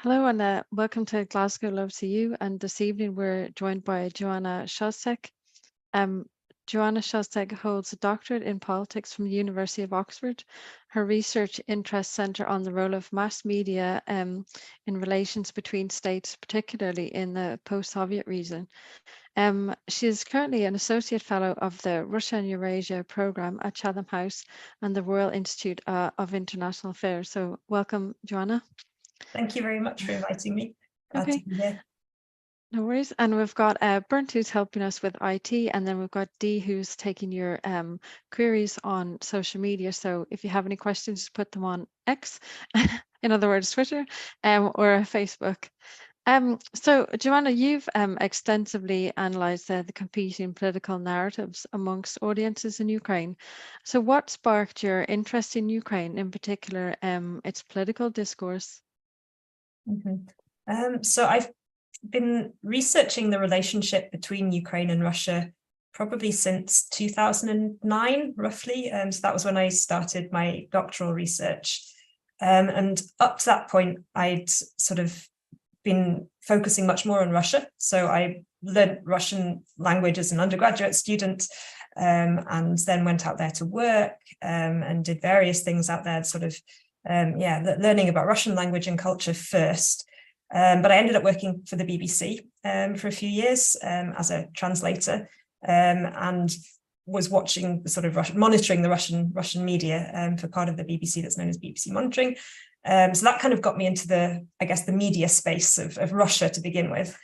Hello and welcome to Glasgow Love to You. And this evening we're joined by Joanna Szostek. Um, Joanna Szostek holds a doctorate in politics from the University of Oxford. Her research interests centre on the role of mass media in relations between states, particularly in the post-Soviet region. She is currently an associate fellow of the Russia and Eurasia programme at Chatham House and the Royal Institute of International Affairs. So welcome, Joanna. Thank you very much for inviting me. Glad to Okay. be here. No worries. And we've got Bernd who's helping us with IT, and then we've got Dee who's taking your queries on social media. So if you have any questions, just put them on X, in other words, Twitter, or Facebook. So Joanna, you've extensively analysed the competing political narratives amongst audiences in Ukraine. So what sparked your interest in Ukraine, in particular, its political discourse? So I've been researching the relationship between Ukraine and Russia probably since 2009, roughly. So that was when I started my doctoral research. And up to that point, I'd sort of been focusing much more on Russia. So I learned Russian language as an undergraduate student, and then went out there to work and did various things out there, sort of, learning about Russian language and culture first. But I ended up working for the BBC for a few years as a translator, and was watching sort of monitoring the Russian media for part of the BBC that's known as BBC Monitoring. So that kind of got me into the media space of Russia to begin with.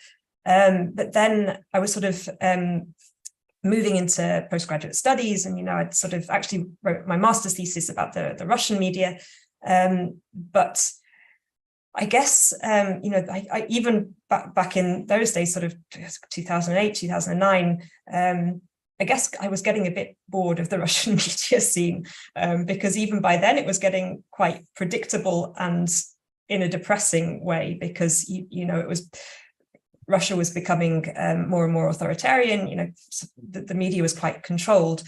But then I was sort of moving into postgraduate studies, and I'd sort of actually wrote my master's thesis about the Russian media. But I guess, I even back in those days, sort of 2008, 2009, I guess I was getting a bit bored of the Russian media scene, because even by then it was getting quite predictable and in a depressing way, because, Russia was becoming more and more authoritarian, the media was quite controlled.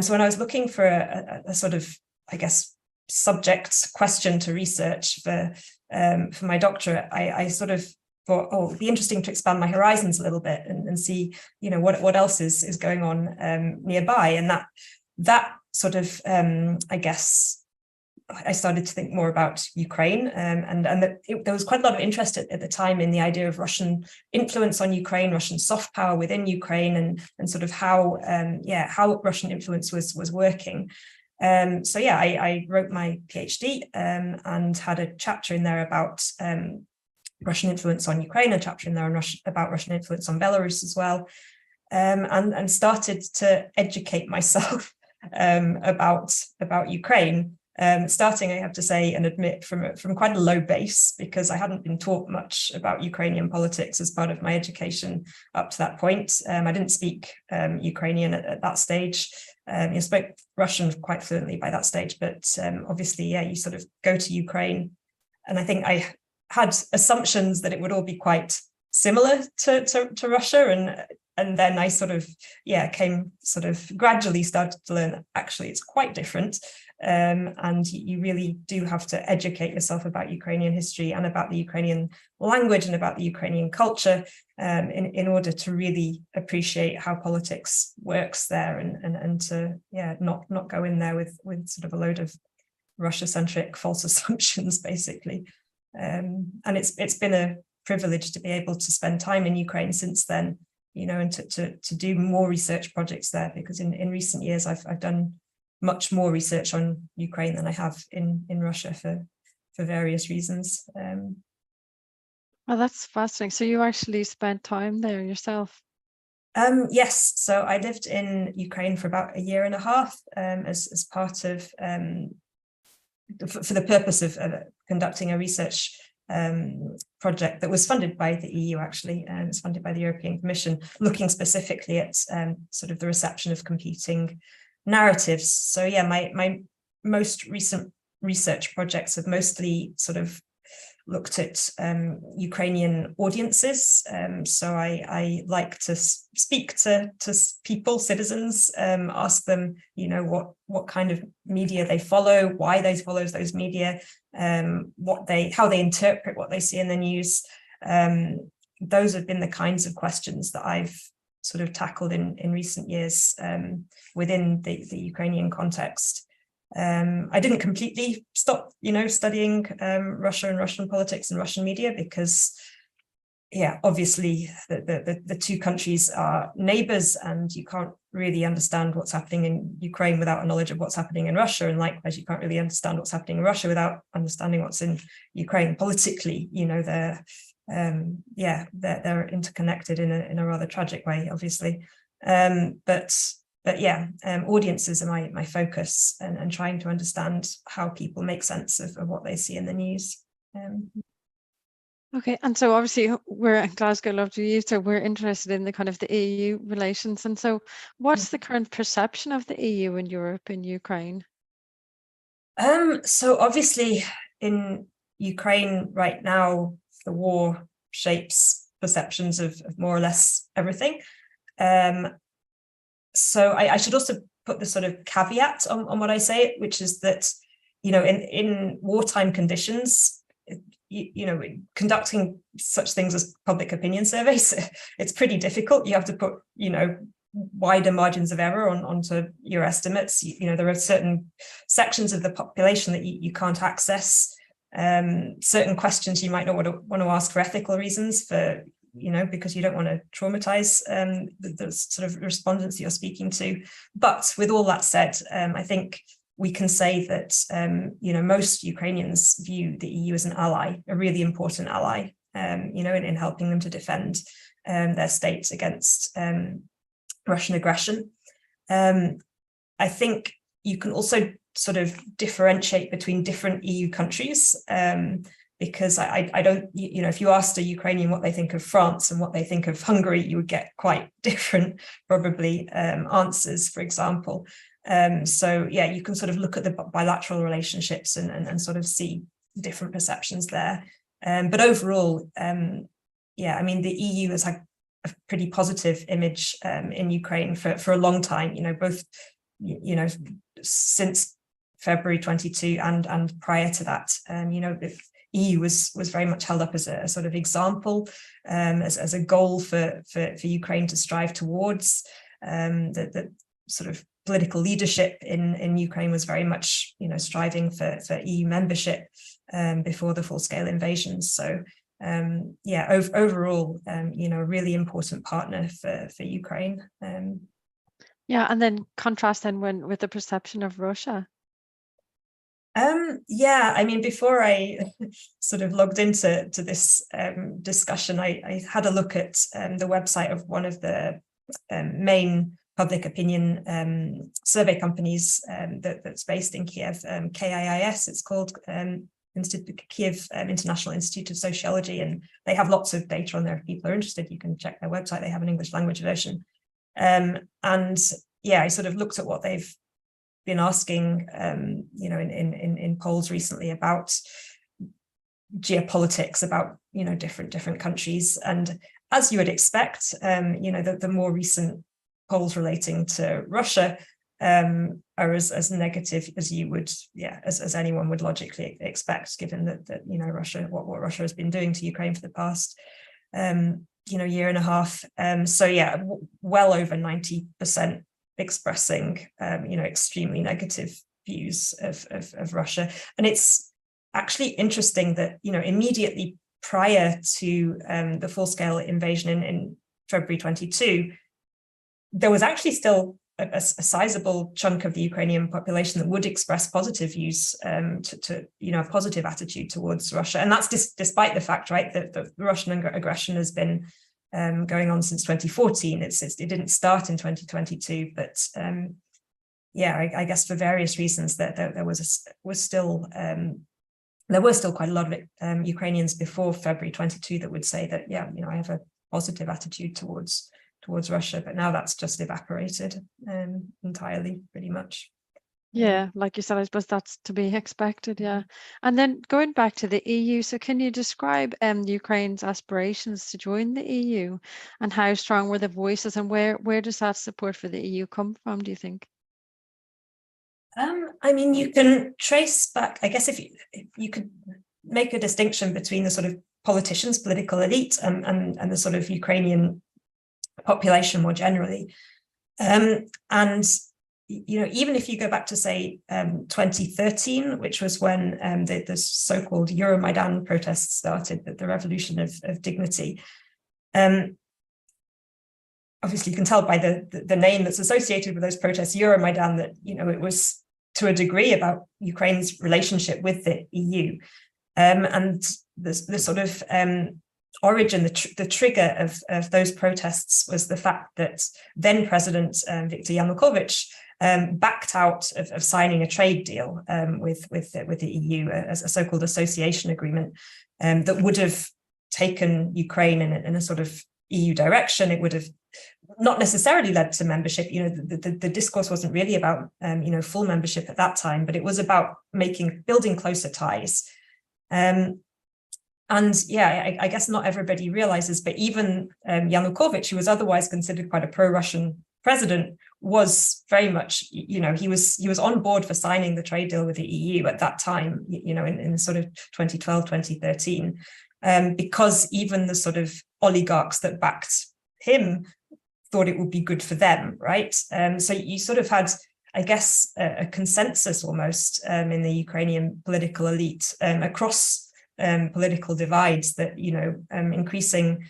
So when I was looking for a sort of, I guess, subject question to research for my doctorate, I sort of thought, it'd be interesting to expand my horizons a little bit and see, what else is going on nearby. And that sort of, I guess, I started to think more about Ukraine, and there was quite a lot of interest at the time in the idea of Russian influence on Ukraine, Russian soft power within Ukraine, and sort of how Russian influence was working. I wrote my PhD and had a chapter in there about Russian influence on Ukraine, a chapter in there about Russian influence on Belarus as well, and started to educate myself about Ukraine. Starting, I have to say and admit, from quite a low base, because I hadn't been taught much about Ukrainian politics as part of my education up to that point. I didn't speak Ukrainian at that stage. I spoke Russian quite fluently by that stage, but obviously, you sort of go to Ukraine, and I think I had assumptions that it would all be quite similar to Russia, and then I sort of gradually started to learn actually it's quite different. And you really do have to educate yourself about Ukrainian history and about the Ukrainian language and about the Ukrainian culture in order to really appreciate how politics works there, and to not go in there with sort of a load of Russia-centric false assumptions, basically. And it's been a privilege to be able to spend time in Ukraine since then, and to do more research projects there, because in recent years I've done much more research on Ukraine than I have in Russia for various reasons. Oh, that's fascinating. So you actually spent time there yourself? Yes. So I lived in Ukraine for about a year and a half as part of, for the purpose of conducting a research project that was funded by the EU, actually, and it's funded by the European Commission, looking specifically at sort of the reception of competing narratives. So my most recent research projects have mostly sort of looked at Ukrainian audiences. So I like to speak to people, citizens, ask them, what kind of media they follow, why they follow those media, how they interpret what they see in the news. Those have been the kinds of questions that I've sort of tackled in recent years within the Ukrainian context. I didn't completely stop, studying Russia and Russian politics and Russian media because, obviously the two countries are neighbors, and you can't really understand what's happening in Ukraine without a knowledge of what's happening in Russia, and likewise, you can't really understand what's happening in Russia without understanding what's in Ukraine politically. They're interconnected in a rather tragic way, obviously, audiences are my focus, and trying to understand how people make sense of what they see in the news. Okay, and so obviously we're at Glasgow Love to You, so we're interested in the kind of the EU relations. And so what's the current perception of the EU in Europe and Ukraine? So obviously in Ukraine right now, the war shapes perceptions of more or less everything. So I should also put the sort of caveat on what I say, which is that, in wartime conditions, conducting such things as public opinion surveys, it's pretty difficult. You have to put, wider margins of error onto your estimates. There are certain sections of the population that you can't access. Certain questions you might not want to ask for ethical reasons, because you don't want to traumatize the sort of respondents you're speaking to. But with all that said, I think we can say that, most Ukrainians view the EU as an ally, a really important ally, in helping them to defend their states against Russian aggression. I think you can also sort of differentiate between different EU countries, because I don't, if you asked a Ukrainian what they think of France and what they think of Hungary, you would get quite different, probably, answers, for example. You can sort of look at the bilateral relationships and sort of see different perceptions there. But overall, the EU has had a pretty positive image in Ukraine for a long time, both, since February 22 and prior to that. The EU was very much held up as a sort of example, as a goal for Ukraine to strive towards. The sort of political leadership in Ukraine was very much, striving for EU membership before the full-scale invasion. So, overall, a really important partner for Ukraine. And then contrast then with the perception of Russia. Before I sort of logged into this discussion, I had a look at the website of one of the main public opinion survey companies that's based in Kiev, KIIS, it's called, Kiev International Institute of Sociology, and they have lots of data on there. If people are interested, you can check their website. They have an English language version. I sort of looked at what they've been asking, in polls recently about geopolitics, about, different countries. And as you would expect, the more recent polls relating to Russia are as negative as you would, as anyone would logically expect, given that Russia, what Russia has been doing to Ukraine for the past, year and a half. Well over 90% expressing, extremely negative views of Russia. And it's actually interesting that, immediately prior to the full-scale invasion in February 22, there was actually still a sizable chunk of the Ukrainian population that would express positive views, to a positive attitude towards Russia. And that's despite the fact, right, that the Russian aggression has been going on since 2014. It didn't start in 2022, but I guess for various reasons that there were still quite a lot of Ukrainians before February 22 that would say that, I have a positive attitude towards Russia, but now that's just evaporated entirely, pretty much. Yeah, like you said, I suppose that's to be expected. Yeah. And then going back to the EU, so can you describe Ukraine's aspirations to join the EU, and how strong were the voices, and where does that support for the EU come from, do you think? I mean, you can trace back, I guess, if you could make a distinction between the sort of politicians, political elite, and the sort of Ukrainian population more generally. And even if you go back to, say, 2013, which was when the so-called Euromaidan protests started, the revolution of dignity. Obviously, you can tell by the name that's associated with those protests, Euromaidan, that it was to a degree about Ukraine's relationship with the EU, and the sort of origin, the trigger of those protests was the fact that then President Viktor Yanukovych backed out of signing a trade deal with the EU, a so-called association agreement that would have taken Ukraine in a sort of EU direction. It would have not necessarily led to membership. The discourse wasn't really about full membership at that time, but it was about building closer ties. And yeah, I guess not everybody realizes, but even Yanukovych, who was otherwise considered quite a pro-Russian president, was very much, he was on board for signing the trade deal with the EU at that time, in sort of 2012, 2013, because even the sort of oligarchs that backed him thought it would be good for them, right? So you sort of had, I guess, a consensus almost in the Ukrainian political elite across political divides that increasing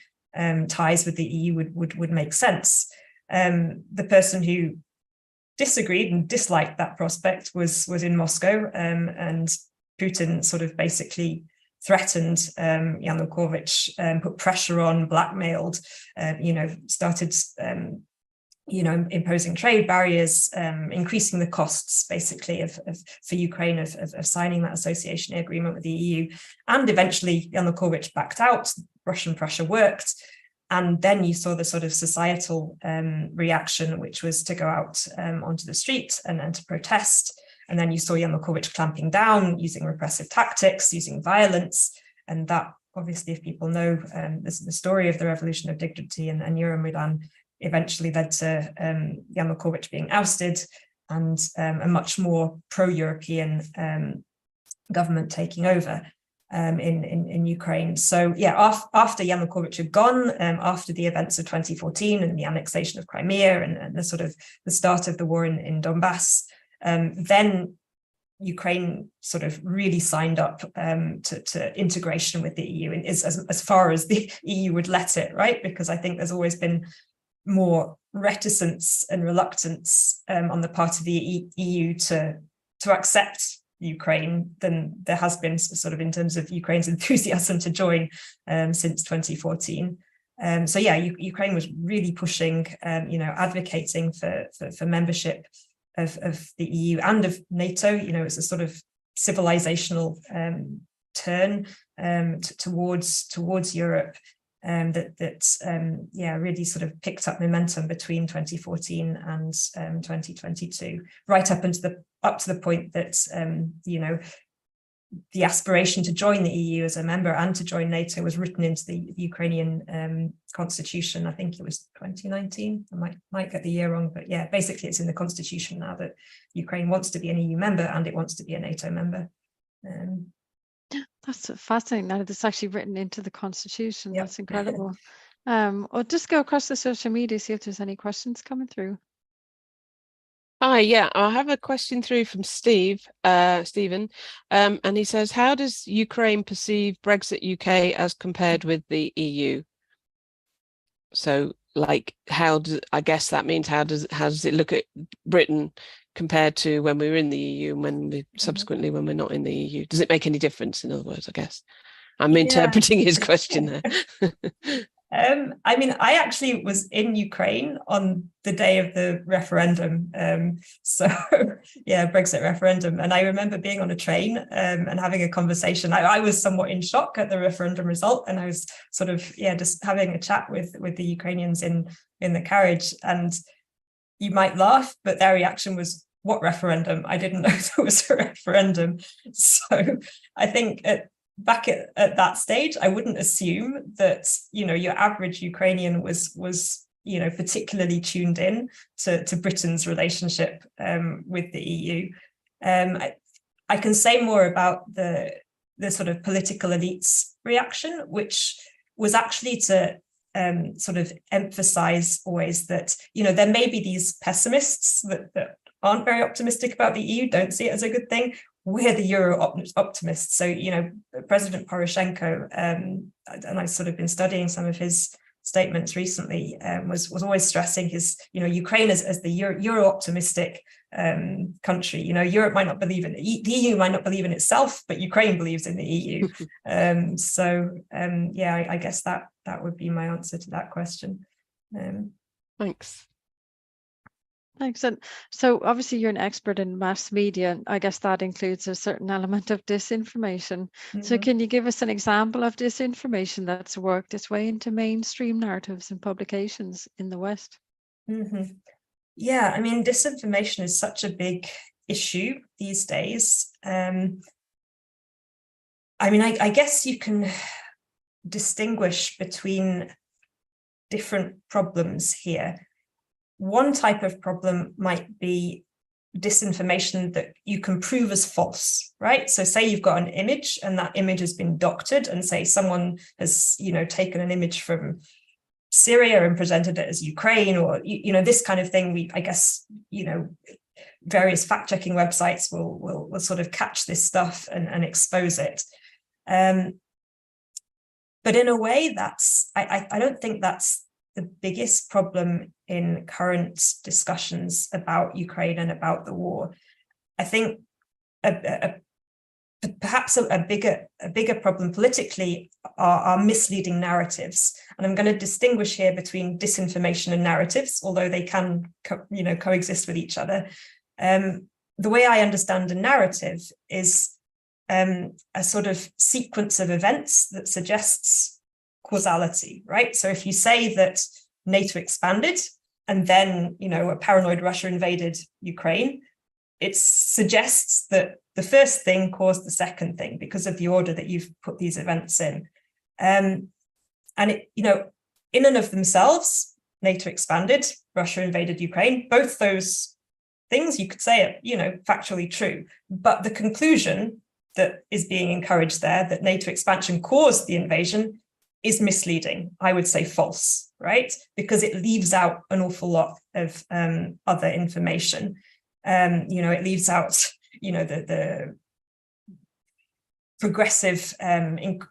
ties with the EU would make sense. The person who disagreed and disliked that prospect was in Moscow, and Putin sort of basically threatened Yanukovych, put pressure on, blackmailed, started imposing trade barriers, increasing the costs basically for Ukraine of signing that association agreement with the EU. And eventually Yanukovych backed out, Russian pressure worked. And then you saw the sort of societal reaction, which was to go out onto the street and to protest. And then you saw Yanukovych clamping down, using repressive tactics, using violence. And that, obviously, if people know the story of the Revolution of Dignity and Euromaidan, eventually led to Yanukovych being ousted and a much more pro-European government taking over in Ukraine. So yeah, after Yanukovych had gone, after the events of 2014 and the annexation of Crimea and the sort of the start of the war in Donbass, then Ukraine sort of really signed up to integration with the EU, and as far as the EU would let it, right? Because I think there's always been more reticence and reluctance on the part of the EU to accept Ukraine than there has been sort of in terms of Ukraine's enthusiasm to join since 2014. So yeah, Ukraine was really pushing, advocating for membership of the EU and of NATO. It's a sort of civilizational turn towards Europe. That really sort of picked up momentum between 2014 and 2022, right up to the point that the aspiration to join the EU as a member and to join NATO was written into the Ukrainian constitution. I think it was 2019. I might get the year wrong, but yeah, basically it's in the constitution now that Ukraine wants to be an EU member and it wants to be a NATO member. That's fascinating that it's actually written into the constitution. Yep. That's incredible. I'll just go across the social media, see if there's any questions coming through. Hi, yeah, I have a question through from Stephen, and he says, how does Ukraine perceive Brexit UK as compared with the EU? So, like, I guess that means how does it look at Britain compared to when we were in the EU and when we're not in the EU? Does it make any difference, in other words, I guess? I'm interpreting his question there. I mean, I actually was in Ukraine on the day of the referendum. So yeah, Brexit referendum. And I remember being on a train and having a conversation. I was somewhat in shock at the referendum result. And I was sort of, just having a chat with the Ukrainians in the carriage. And you might laugh, but their reaction was what referendum? I didn't know there was a referendum. So I think back at that stage, I wouldn't assume that, your average Ukrainian was particularly tuned in to Britain's relationship with the EU. I can say more about the sort of political elites reaction, which was actually to sort of emphasize always that, there may be these pessimists that aren't very optimistic about the EU, don't see it as a good thing. We're the Euro optimists. So, President Poroshenko, and I've sort of been studying some of his statements recently, was always stressing his, Ukraine as the Euro optimistic country. Europe might not believe in the EU, might not believe in itself, but Ukraine believes in the EU. I guess that would be my answer to that question. Thanks. Thanks. And so obviously you're an expert in mass media, and I guess that includes a certain element of disinformation. So can you give us an example of disinformation that's worked its way into mainstream narratives and publications in the West? Yeah, I mean, disinformation is such a big issue these days. I guess you can distinguish between different problems here. One type of problem might be disinformation that you can prove as false, right? So say you've got an image and that image has been doctored, and say someone has, taken an image from Syria and presented it as Ukraine, or, this kind of thing. I guess, various fact-checking websites will sort of catch this stuff and expose it. But in a way, I don't think that's the biggest problem in current discussions about Ukraine and about the war. I think perhaps a bigger problem politically are misleading narratives. And I'm going to distinguish here between disinformation and narratives, although they can coexist with each other. The way I understand a narrative is a sort of sequence of events that suggests causality, right? So if you say that NATO expanded and then, a paranoid Russia invaded Ukraine, it suggests that the first thing caused the second thing because of the order that you've put these events in. And it, in and of themselves, NATO expanded, Russia invaded Ukraine. Both those things, you could say it, factually true. But the conclusion that is being encouraged there, that NATO expansion caused the invasion, is misleading. I would say false, right? Because it leaves out an awful lot of other information. It leaves out, the progressive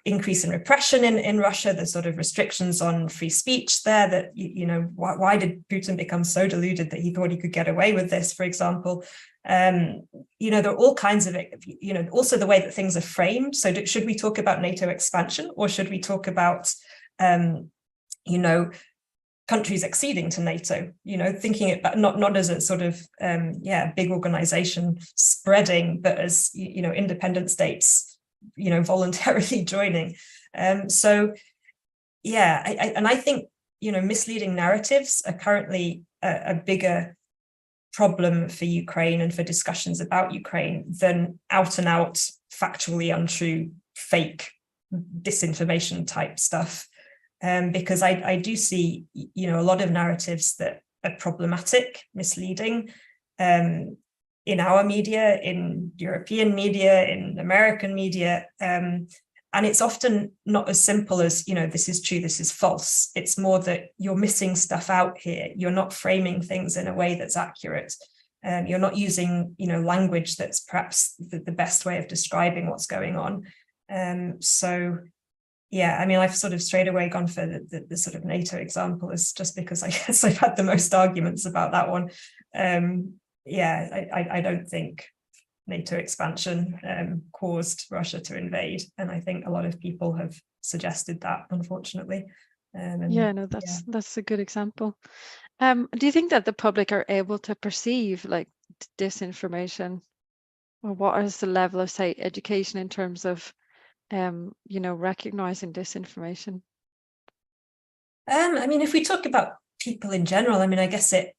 increase in repression in Russia, the sort of restrictions on free speech there, that, why did Putin become so deluded that he thought he could get away with this, for example? There are all kinds of, also the way that things are framed. So should we talk about NATO expansion, or should we talk about, countries acceding to NATO, thinking it not as a sort of, big organization spreading, but as, independent states, voluntarily joining. I think, misleading narratives are currently a bigger problem for Ukraine and for discussions about Ukraine than out and out factually untrue, fake disinformation type stuff. Because I do see, a lot of narratives that are problematic, misleading, in our media, in European media, in American media. And it's often not as simple as, this is true, this is false. It's more that you're missing stuff out here. You're not framing things in a way that's accurate. You're not using, language that's perhaps the best way of describing what's going on. I've sort of straight away gone for the sort of NATO example, is just because I guess I've had the most arguments about that one. I don't think NATO expansion caused Russia to invade. And I think a lot of people have suggested that, unfortunately. That's a good example. Do you think that the public are able to perceive like disinformation, or what is the level of, say, education in terms of, recognizing disinformation? If we talk about people in general, I guess it,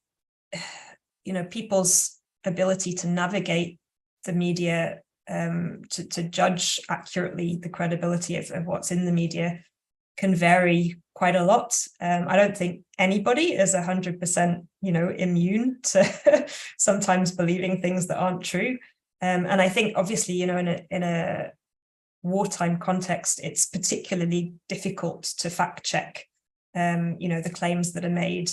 people's ability to navigate the media, to judge accurately the credibility of what's in the media can vary quite a lot. I don't think anybody is 100%, immune to sometimes believing things that aren't true. And I think obviously, in a wartime context, it's particularly difficult to fact check, the claims that are made,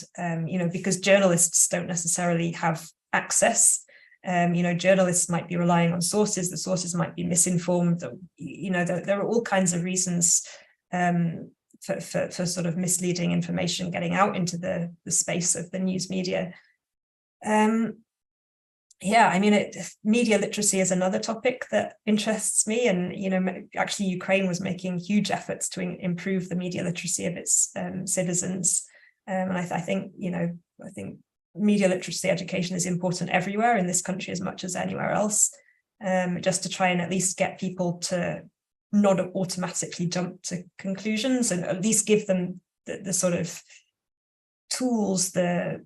because journalists don't necessarily have access. Journalists might be relying on sources, the sources might be misinformed, there are all kinds of reasons for sort of misleading information getting out into the space of the news media. Media literacy is another topic that interests me, and actually Ukraine was making huge efforts to improve the media literacy of its citizens, and I think media literacy education is important everywhere in this country as much as anywhere else, just to try and at least get people to not automatically jump to conclusions, and at least give them the sort of tools, the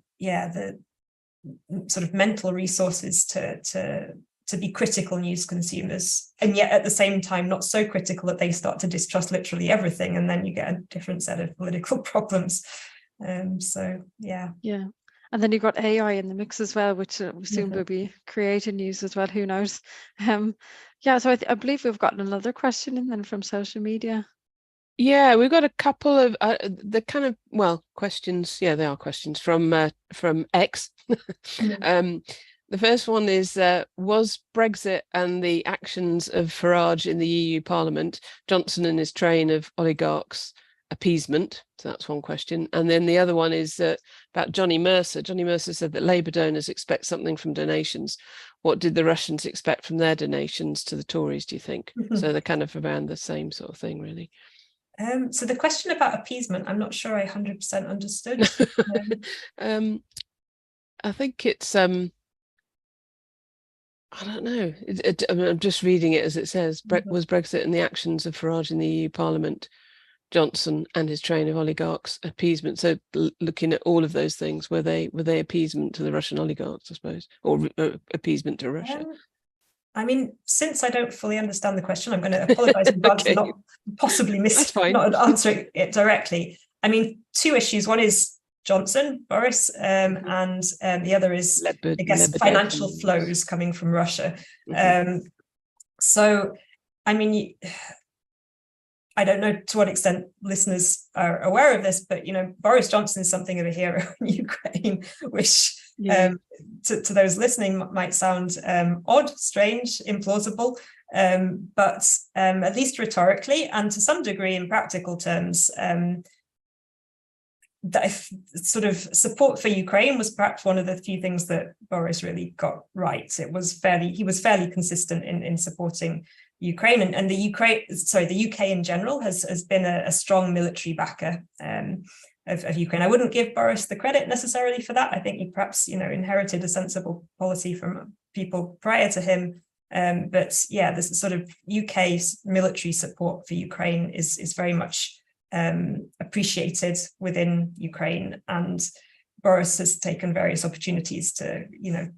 sort of mental resources to be critical news consumers, and yet at the same time not so critical that they start to distrust literally everything, and then you get a different set of political problems. Yeah. And then you've got AI in the mix as well, which soon will be creating news as well. Who knows? So I believe we've gotten another question in then from social media. Yeah, we've got a couple of the kind of questions. Yeah, they are questions from X. The first one is, was Brexit and the actions of Farage in the EU Parliament, Johnson and his train of oligarchs, appeasement? So that's one question. And then the other one is about Johnny Mercer. Johnny Mercer said that Labour donors expect something from donations. What did the Russians expect from their donations to the Tories, do you think? So they're kind of around the same sort of thing, really. So the question about appeasement, I'm not sure I 100% understood. I think it's I don't know. I'm just reading it as it says. Was Brexit and the actions of Farage in the EU Parliament, Johnson and his train of oligarchs, appeasement? So looking at all of those things, were they appeasement to the Russian oligarchs, I suppose, or appeasement to Russia? Since I don't fully understand the question, I'm going to apologise in advance for not possibly not answering it directly. Two issues. One is Johnson, Boris, and the other is, financial flows coming from Russia. I don't know to what extent listeners are aware of this, but Boris Johnson is something of a hero in Ukraine, which to those listening might sound odd, strange, implausible, but at least rhetorically and to some degree in practical terms, that sort of support for Ukraine was perhaps one of the few things that Boris really got right. He was fairly consistent in supporting Ukraine, and the UK in general has been a strong military backer of Ukraine. I wouldn't give Boris the credit necessarily for that. I think he perhaps inherited a sensible policy from people prior to him. But this sort of UK's military support for Ukraine is very much appreciated within Ukraine, and Boris has taken various opportunities to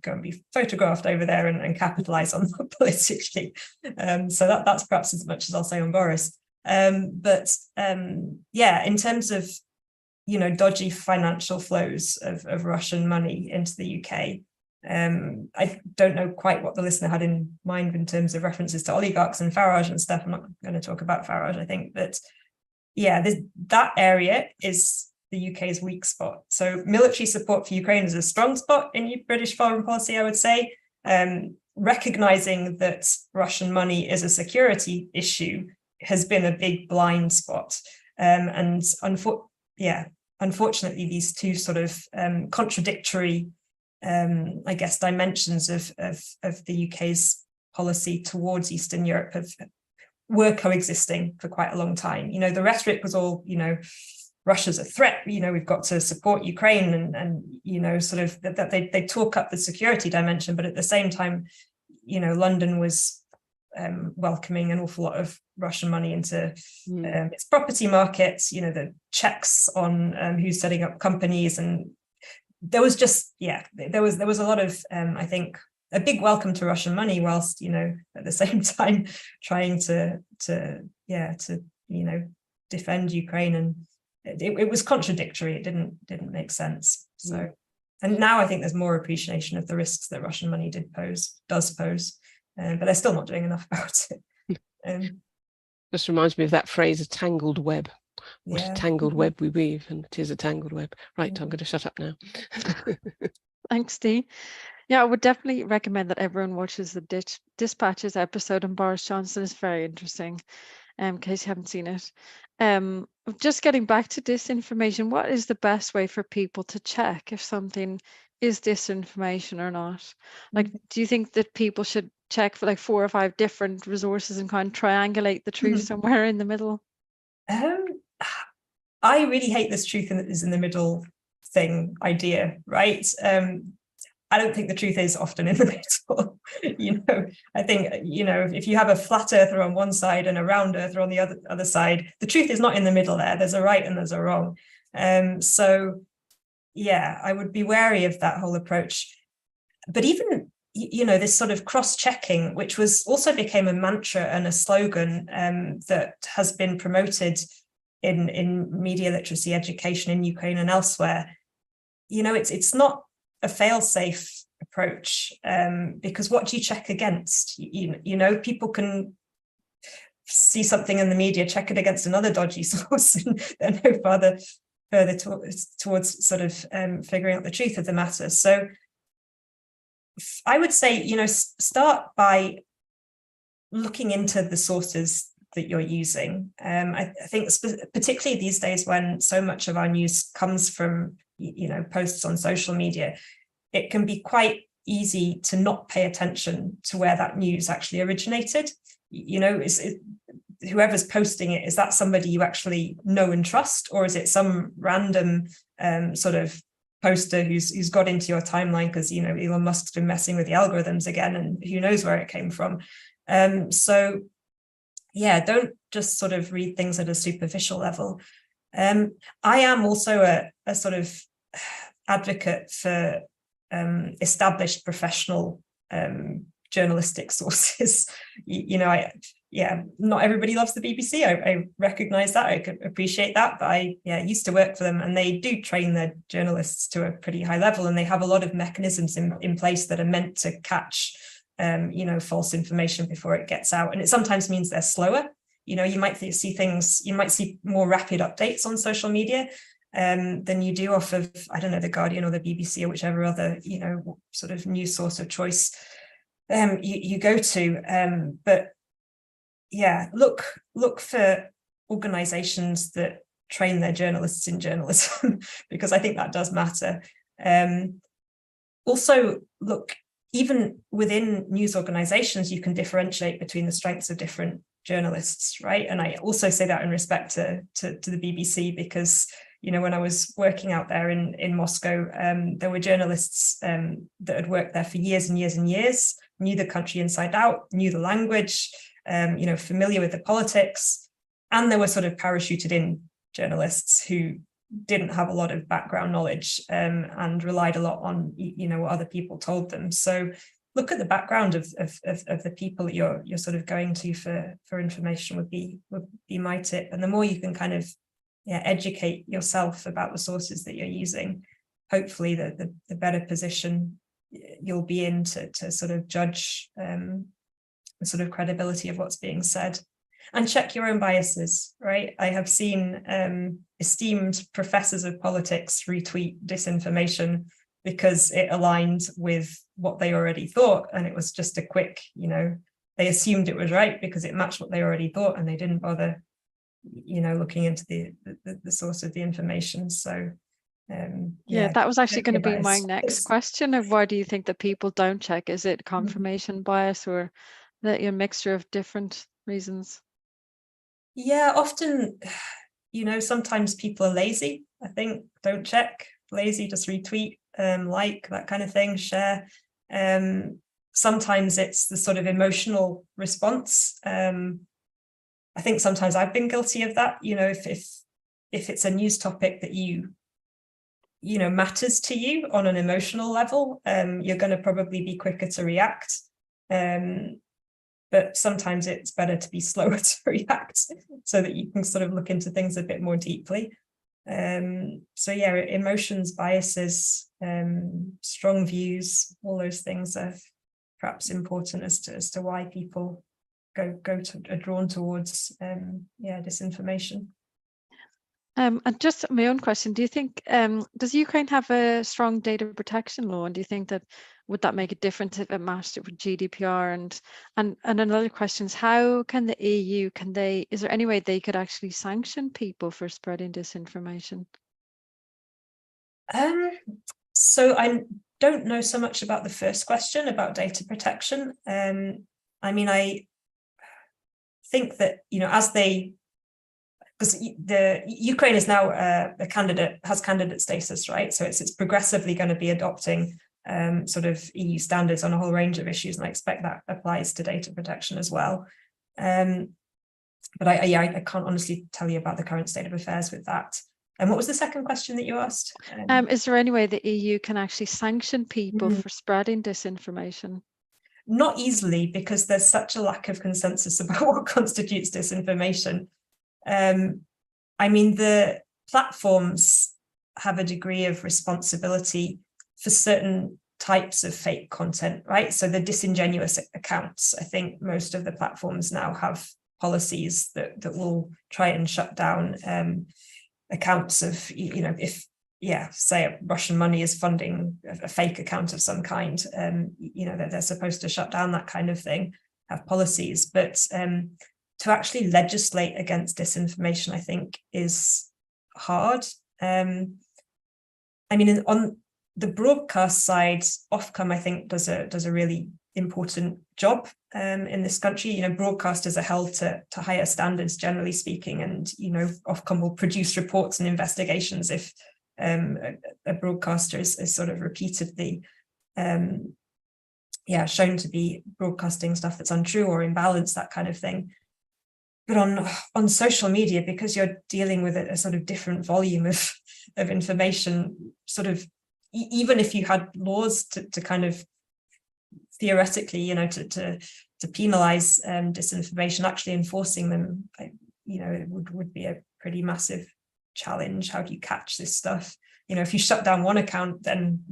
go and be photographed over there and capitalize on that politically. So that's perhaps as much as I'll say on Boris. But in terms of dodgy financial flows of Russian money into the UK, I don't know quite what the listener had in mind in terms of references to oligarchs and Farage and stuff. I'm not going to talk about Farage, I think, but that area is the UK's weak spot. So military support for Ukraine is a strong spot in British foreign policy, I would say. Recognizing that Russian money is a security issue has been a big blind spot. And unfortunately, these two sort of contradictory, dimensions of the UK's policy towards Eastern Europe were coexisting for quite a long time. The rhetoric was all, Russia's a threat, we've got to support Ukraine, and sort of that they talk up the security dimension, but at the same time, London was welcoming an awful lot of Russian money into its property markets, the checks on who's setting up companies, and there was just there was a lot of I think a big welcome to Russian money, whilst, you know, at the same time trying to you know, defend Ukraine. And it was contradictory. It didn't make sense. So, and now I think there's more appreciation of the risks that Russian money does pose, but they're still not doing enough about it. Just reminds me of that phrase, a tangled web. What a tangled web we weave, and it is a tangled web. Right, I'm going to shut up now. Thanks, Dee. Yeah, I would definitely recommend that everyone watches the Dispatches episode on Boris Johnson. It's very interesting, in case you haven't seen it. Just getting back to disinformation, what is the best way for people to check if something is disinformation or not? Like, do you think that people should check for like 4 or 5 different resources and kind of triangulate the truth somewhere in the middle? I really hate this truth is in the middle thing idea, right? I don't think the truth is often in the middle. You know, I think, you know, if you have a flat earther on one side and a round earther on the other side, the truth is not in the middle there. There's a right and there's a wrong. So yeah, I would be wary of that whole approach. But even, you know, this sort of cross-checking, which also became a mantra and a slogan that has been promoted in media literacy education in Ukraine and elsewhere, you know, it's not a fail-safe approach, because what do you check against? You know, people can see something in the media, check it against another dodgy source, and they're no further towards sort of figuring out the truth of the matter. So I would say, you know, start by looking into the sources that you're using. I think particularly these days when so much of our news comes from, you know, posts on social media, it can be quite easy to not pay attention to where that news actually originated. You know, whoever's posting it, is that somebody you actually know and trust, or is it some random sort of poster who's got into your timeline because, you know, Elon Musk's been messing with the algorithms again, and who knows where it came from. So yeah, don't just sort of read things at a superficial level. I am also a sort of advocate for established professional journalistic sources. You know, not everybody loves the BBC. I recognize that. I could appreciate that, but I used to work for them, and they do train their journalists to a pretty high level, and they have a lot of mechanisms in place that are meant to catch you know, false information before it gets out. And it sometimes means they're slower. You know, you might see more rapid updates on social media than you do off of, I don't know, the Guardian or the BBC or whichever other, you know, sort of news source of choice you go to. But yeah, look for organizations that train their journalists in journalism, because I think that does matter. Also, look, even within news organizations, you can differentiate between the strengths of different journalists, right? And I also say that in respect to the BBC, because, you know, when I was working out there in Moscow, there were journalists that had worked there for years and years and years, knew the country inside out, knew the language, you know, familiar with the politics. And there were sort of parachuted in journalists who didn't have a lot of background knowledge and relied a lot on, you know, what other people told them. So look at the background of the people that you're sort of going to for information would be my tip. And the more you can kind of educate yourself about the sources that you're using, hopefully the better position you'll be in to sort of judge the sort of credibility of what's being said. And check your own biases, right? I have seen esteemed professors of politics retweet disinformation because it aligned with what they already thought. And it was just a quick, you know, they assumed it was right because it matched what they already thought, and they didn't bother, you know, looking into the source of the information. So that was actually going to be my next question of why do you think that people don't check? Is it confirmation bias, or that a mixture of different reasons? Yeah, often, you know, sometimes people are lazy, I think, don't check, lazy, just retweet, like, that kind of thing, share. Sometimes it's the sort of emotional response. I think sometimes I've been guilty of that. You know, if it's a news topic that you matters to you on an emotional level, you're going to probably be quicker to react. But sometimes it's better to be slower to react so that you can sort of look into things a bit more deeply. So yeah, emotions, biases, strong views, all those things are perhaps important as to why people are drawn towards disinformation. And just my own question, do you think, does Ukraine have a strong data protection law? And do you think that would that make a difference if it matched it with GDPR? And another question is, how can the EU, is there any way they could actually sanction people for spreading disinformation? So I don't know so much about the first question about data protection. I mean, I think that, because the Ukraine is now a candidate, has candidate status, right? So it's progressively going to be adopting sort of EU standards on a whole range of issues, and I expect that applies to data protection as well. But I can't honestly tell you about the current state of affairs with that. And what was the second question that you asked? Is there any way the EU can actually sanction people for spreading disinformation? Not easily, because there's such a lack of consensus about what constitutes disinformation. I mean, the platforms have a degree of responsibility for certain types of fake content, right? So the disingenuous accounts, I think most of the platforms now have policies that will try and shut down accounts of, if, say Russian money is funding a fake account of some kind, that they're supposed to shut down that kind of thing, have policies. But to actually legislate against disinformation, I think, is hard. I mean, on the broadcast side, Ofcom, I think, does a really important job in this country. Broadcasters are held to higher standards, generally speaking, and Ofcom will produce reports and investigations if a broadcaster is sort of repeatedly shown to be broadcasting stuff that's untrue or imbalanced, that kind of thing. But on social media, because you're dealing with a sort of different volume of information, sort of, even if you had laws to kind of theoretically, to penalize disinformation, actually enforcing them, it would be a pretty massive challenge. How do you catch this stuff? If you shut down one account, then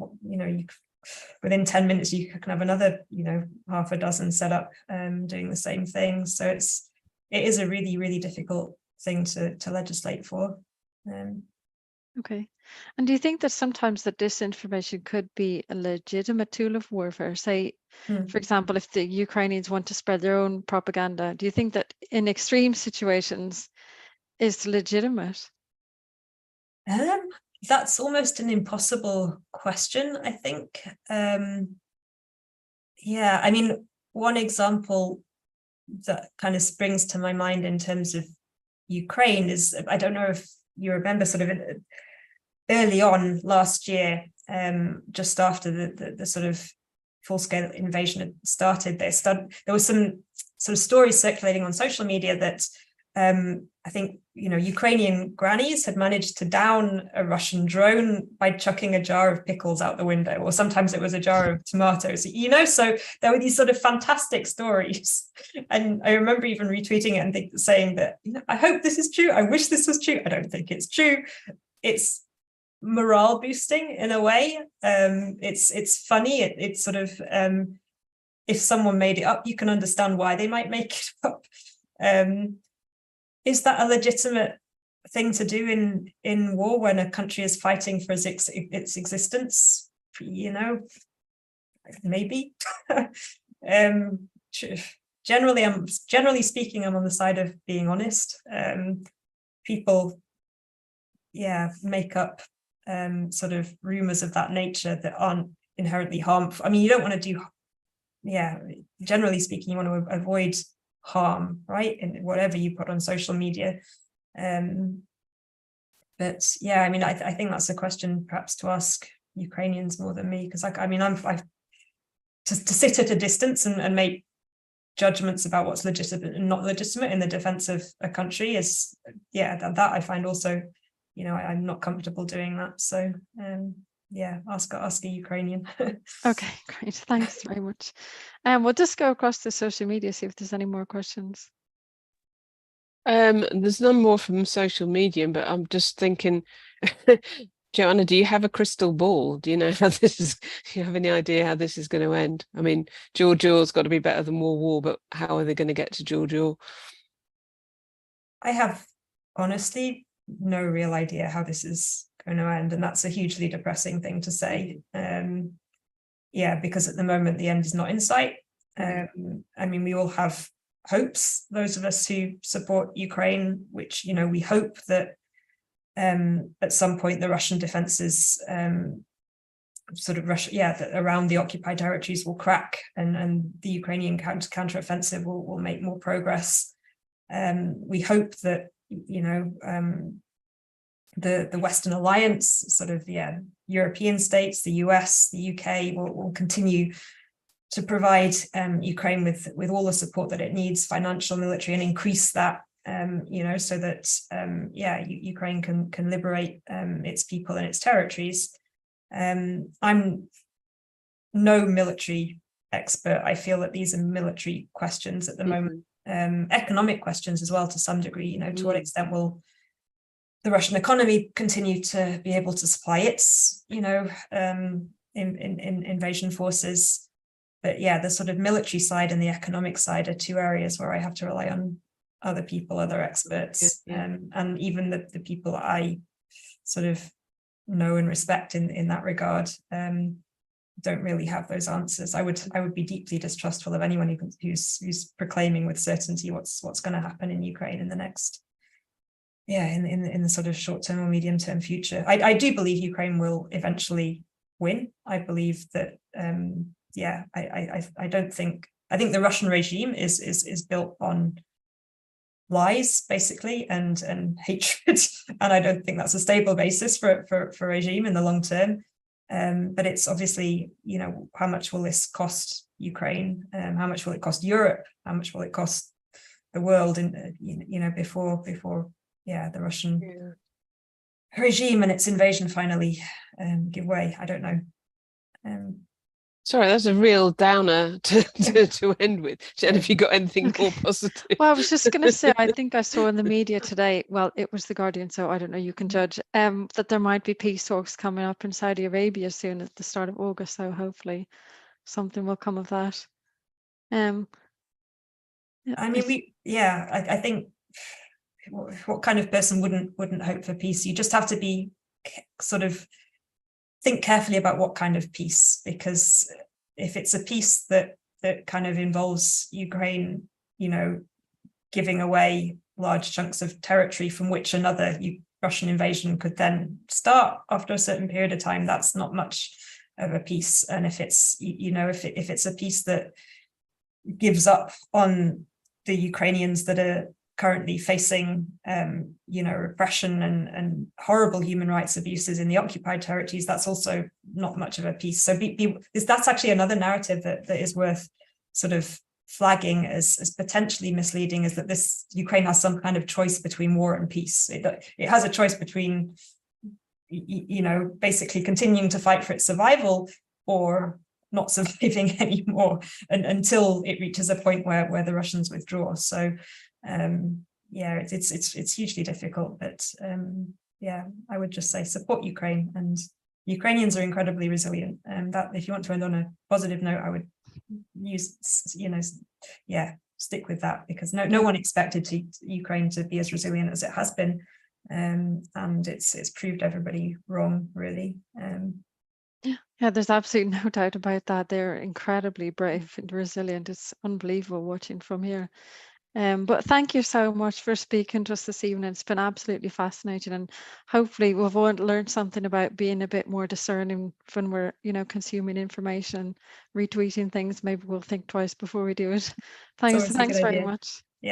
within 10 minutes you can have another, half a dozen set up doing the same thing. So it is a really, really difficult thing to legislate for. Okay. And do you think that sometimes the disinformation could be a legitimate tool of warfare? Say, for example, if the Ukrainians want to spread their own propaganda, do you think that in extreme situations is legitimate? That's almost an impossible question, I think. I mean, one example that kind of springs to my mind in terms of Ukraine is, I don't know if you remember, sort of early on last year, just after the sort of full-scale invasion had started, there was some sort of stories circulating on social media that I think, Ukrainian grannies had managed to down a Russian drone by chucking a jar of pickles out the window, or sometimes it was a jar of tomatoes, so there were these sort of fantastic stories. And I remember even retweeting it and saying that, I hope this is true. I wish this was true. I don't think it's true. It's morale boosting in a way. It's funny. It's sort of, if someone made it up, you can understand why they might make it up. Is that a legitimate thing to do in war when a country is fighting for its existence? Maybe. Generally speaking, I'm on the side of being honest. People, make up sort of rumors of that nature that aren't inherently harmful. I mean, you don't want to generally speaking, you want to avoid harm, right, in whatever you put on social media. But I mean, I think that's a question perhaps to ask Ukrainians more than me, because to sit at a distance and make judgments about what's legitimate and not legitimate in the defense of a country is that I find also you know, I'm not comfortable doing that. So yeah, ask a Ukrainian. Okay, great. Thanks very much. We'll just go across to social media, see if there's any more questions. There's none more from social media, but I'm just thinking, Joanna, do you have a crystal ball? Do you know how do you have any idea how this is going to end? I mean, Georgia's got to be better than war, but how are they going to get to Georgia? I have honestly no real idea how this is going to end, and that's a hugely depressing thing to say. Yeah, because at the moment the end is not in sight. I mean, we all have hopes, those of us who support Ukraine, which, you know, we hope that at some point the Russian defenses that around the occupied territories will crack, and the Ukrainian counteroffensive will make more progress. We hope that, you know, the Western Alliance, sort of, European states, the US, the UK will continue to provide Ukraine with all the support that it needs, financial, military, and increase that, you know, so that, Ukraine can liberate its people and its territories. I'm no military expert. I feel that these are military questions at the moment, economic questions as well, to some degree, you know, to what extent will the Russian economy continue to be able to supply its, you know, invasion forces. But yeah, the sort of military side and the economic side are two areas where I have to rely on other people, other experts, and even the people that I sort of know and respect in that regard don't really have those answers. I would be deeply distrustful of anyone who's proclaiming with certainty what's going to happen in Ukraine in the next, in the sort of short term or medium term future. I do believe Ukraine will eventually win. I believe that I think the Russian regime is built on lies, basically, and hatred, and I don't think that's a stable basis for a regime in the long term. But it's obviously, you know, how much will this cost Ukraine? How much will it cost Europe? How much will it cost the world? In you know, before the Russian regime and its invasion finally give way. I don't know. Sorry, that's a real downer to end with. Jen, have you got anything more positive? Well, I was just going to say, I think I saw in the media today, well, it was The Guardian, so I don't know, you can judge, that there might be peace talks coming up in Saudi Arabia soon at the start of August, so hopefully something will come of that. I mean, I think what kind of person wouldn't hope for peace? You just have to be sort of think carefully about what kind of peace, because if it's a peace that kind of involves Ukraine, you know, giving away large chunks of territory from which another Russian invasion could then start after a certain period of time, that's not much of a peace. And if it's, you know, if it's a peace that gives up on the Ukrainians that are currently facing, you know, repression and horrible human rights abuses in the occupied territories, that's also not much of a peace. So that's actually another narrative that is worth sort of flagging as potentially misleading, is that this Ukraine has some kind of choice between war and peace. It has a choice between, you know, basically continuing to fight for its survival or not surviving anymore until it reaches a point where the Russians withdraw. So it's hugely difficult, but I would just say support Ukraine, and Ukrainians are incredibly resilient, and that, if you want to end on a positive note, I would stick with that, because no one expected Ukraine to be as resilient as it has been, and it's proved everybody wrong, really. Yeah, there's absolutely no doubt about that. They're incredibly brave and resilient. It's unbelievable watching from here. But thank you so much for speaking to us this evening. It's been absolutely fascinating, and hopefully we've all learned something about being a bit more discerning when we're, you know, consuming information, retweeting things. Maybe we'll think twice before we do it. Thanks very much.